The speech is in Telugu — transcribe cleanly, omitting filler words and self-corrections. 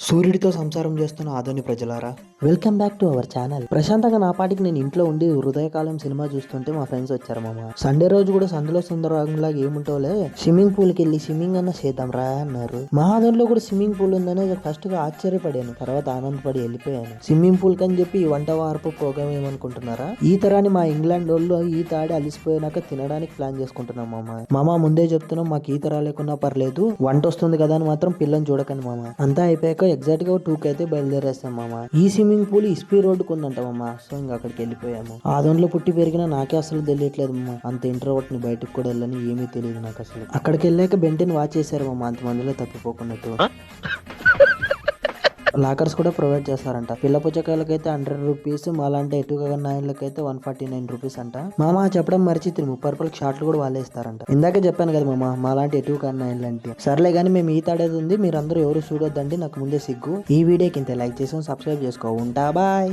సూర్యుడితో సంసారం చేస్తున్న ఆధుని ప్రజలారా, welcome back to our channel. ప్రశాంతంగా నా పాటికి నేను ఇంట్లో ఉండి హృదయకాలం సినిమా చూస్తుంటే మా ఫ్రెండ్స్ వచ్చారు మామ. సండే రోజు కూడా సందులో సుందరంలాగా ఏముంటోలే స్విమ్మింగ్ పూల్ కి వెళ్ళి స్విమ్మింగ్ అన్న చేద్దాం రా అన్నారు. మా దాంట్లో కూడా స్విమ్మింగ్ పూల్ ఉందనే ఫస్ట్ గా ఆశ్చర్యపడాను, తర్వాత ఆనందపడి వెళ్ళిపోయాను. స్విమ్మింగ్ పూల్ కని చెప్పి వంట వార్పు ప్రోగ్రామ్ ఏమనుకుంటున్నారా? ఈ తరాన్ని మా ఇంగ్లాండ్ వాళ్ళు ఈత ఆడి అలిసిపోయినాక తినడానికి ప్లాన్ చేసుకుంటున్నాం మామ ముందే చెప్తున్నాం, మాకు ఈత రాలేకున్నా పర్లేదు, వంట వస్తుంది కదా అని మాత్రం పిల్లని చూడకండి మామ. అంతా అయిపోయాక ఎగ్జాక్ట్ గా 2 కి అయితే బయలుదేరేస్తాం మామ. ఈ స్విమ్మింగ్ పూల్ ఇస్పీ రోడ్డుకు ఉందంట మామ. సో ఇంకా అక్కడికి వెళ్ళిపోయాము. ఆ దాంట్లో పుట్టి పెరిగినా నాకే అసలు తెలియట్లేదు మామ. అంత ఇంట్రోవర్ట్ ని బయటకు కూడా వెళ్ళని ఏమీ తెలియదు నాకు అసలు. అక్కడికి వెళ్ళాక బెంటెన్ వాచ్ చేశారు మామ, అంతమందిలో తప్పిపోకున్నట్టు. లాకర్స్ కూడా ప్రొవైడ్ చేస్తారంట. పిల్ల పుచ్చకాయలకైతే 100 రూపీస్, మాలాంటి ఎటుగా నాయన్లకైతే 149 రూపీస్ అంట. మామ చెప్పడం మర్చితే 30 రూపాయలకి షార్ట్లు కూడా వాళ్ళే ఇస్తారంట. ఇందాకే చెప్పాను కదా మామ, మాలాంటి ఎటుగా నాయన్లు అంటే. సర్లే కానీ మేము ఈత ఆడేది ఉంది, మీరందరూ ఎవరు చూడొద్దండి, నాకు ముందే సిగ్గు. ఈ వీడియోకి ఇంత లైక్ చేసి సబ్స్క్రైబ్ చేసుకో. ఉంటా, బాయ్.